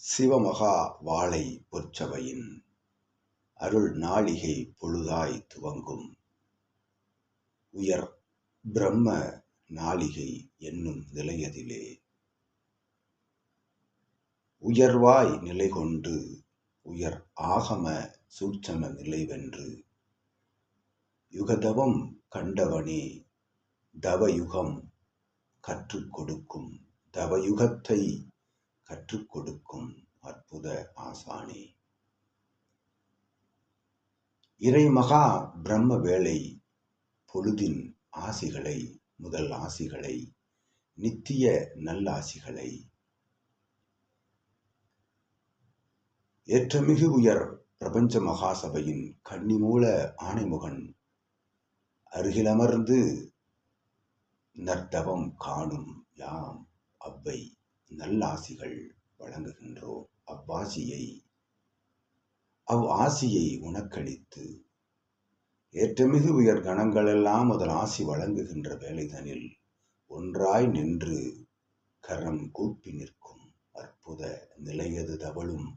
சிவமகா வாழை பொற்சபையின் அருள் நாளிகை பொழுதாய் துவங்கும் உயர் பிரம்ம நாளிகை என்னும் நிலையதிலே உயர்வாய் நிலை கொண்டு உயர் ஆகம சூட்சம நிலைவென்று யுகதவம் கண்டவனே தவயுகம் கற்றுக் கொடுக்கும் தவயுகத்தை கற்றுக் கொடுக்கும் அற்புத ஆசானே. இறைமகா பிரம்ம வேளை பொழுதின் ஆசிகளை, முதல் ஆசிகளை, நித்திய நல்லாசிகளை ஏற்றமிகு உயர் பிரபஞ்ச மகாசபையின் கன்னிமூல ஆணைமுகன் அருகிலமர்ந்து நற்தவம் காணும் யாம் அவ்வை நல்லாசிகள் வழங்குகின்றோம். ஆசியை உனக்களித்து ஏற்றமிகு உயர் கணங்களெல்லாம் முதல் ஆசி வழங்குகின்ற வேலைதனில் ஒன்றாய் நின்று கரம் கூப்பி நிற்கும் அற்புத நிலையது தவழும்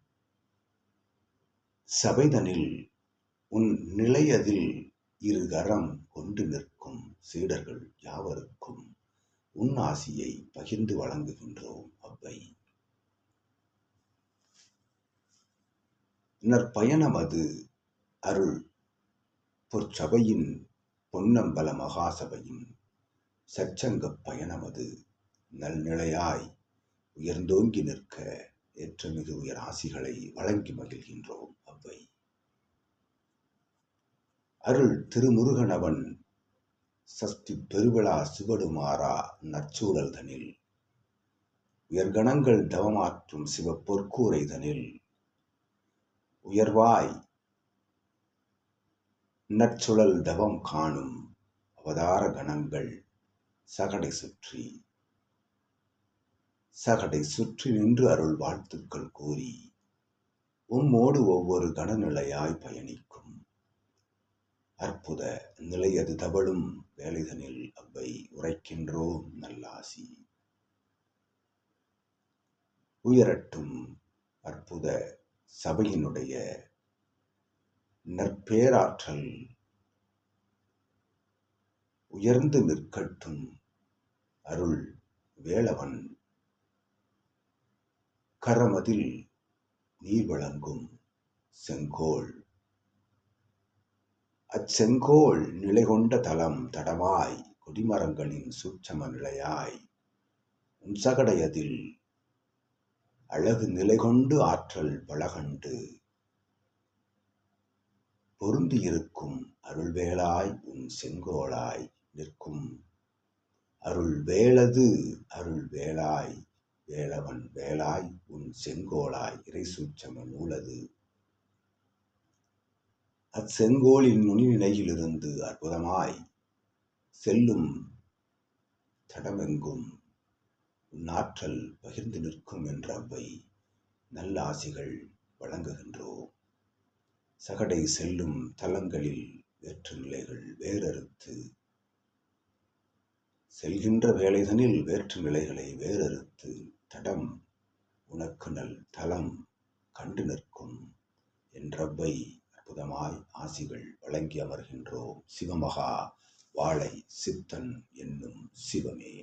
சபைதனில் உன் நிலையதில் இரு கரம் கொண்டு நிற்கும் சீடர்கள் யாவருக்கும் உன் ஆசியை பகிர்ந்து வழங்குகின்றோம் அவ்வை. நற்பயணமது அருள் பொற்சபையின் பொன்னம்பல மகாசபையின் சச்சங்க பயணமது நல்நிலையாய் உயர்ந்தோங்கி நிற்க ஏற்றமிகு உயர் ஆசிகளை வழங்கி மகிழ்கின்றோம் அவ்வை. அருள் திருமுருகனவன் சஷ்டி பெருவிழா சிவடுமாறா நற்சூழல் தனில் உயர்கணங்கள் தவமாற்றும் சிவ பொற்கூரை தனில் உயர்வாய் நற்சுழல் தவம் காணும் அவதார கணங்கள் சகடை சுற்றி நின்று அருள் வாழ்த்துக்கள் கூறி உம்மோடு ஒவ்வொரு கணநிலையாய் பயணிக்கும் அற்புத நிலையது தவழும் வேலைதனில் அவ்வை உரைக்கின்றோம் நல்லாசி. உயரட்டும் அற்புத சபையினுடைய நற்பேராற்றல், உயர்ந்து நிற்கட்டும் அருள் வேளவன் கரமதில் நீர் வழங்கும் செங்கோல். அச்செங்கோல் நிலை கொண்ட தலம் தடமாய் கொடிமரங்களின் சூட்சம நிலையாய் உன் சகடையதில் அழகு நிலை கொண்டு ஆற்றல் பலகண்டு பொருந்தியிருக்கும் அருள்வேளாய் உன் செங்கோலாய் நிற்கும் அருள் வேளது அருள் வேளாய் வேளவன் வேளாய் உன் செங்கோலாய் இறை சூட்சம நூலது. அச்செங்கோலின் நுனிநிலையிலிருந்து அற்புதமாய் செல்லும் தடமெங்கும் உன்னாற்றல் பகிர்ந்து நிற்கும் என்ற அவ்வை நல்ல ஆசிகள் வழங்குகின்றோம். சகடை செல்லும் தலங்களில் வேற்று நிலைகள் வேறறுத்து செல்கின்ற வேலைதனில் வேற்று நிலைகளை வேறறுத்து தடம் உனக்கு நல் தலம் கண்டு நிற்கும் என்றவை அற்புதமாய் ஆசிகள் வழங்கி அமர்கின்றோம். சிவமகா வாழை சித்தன் என்னும் சிவமே.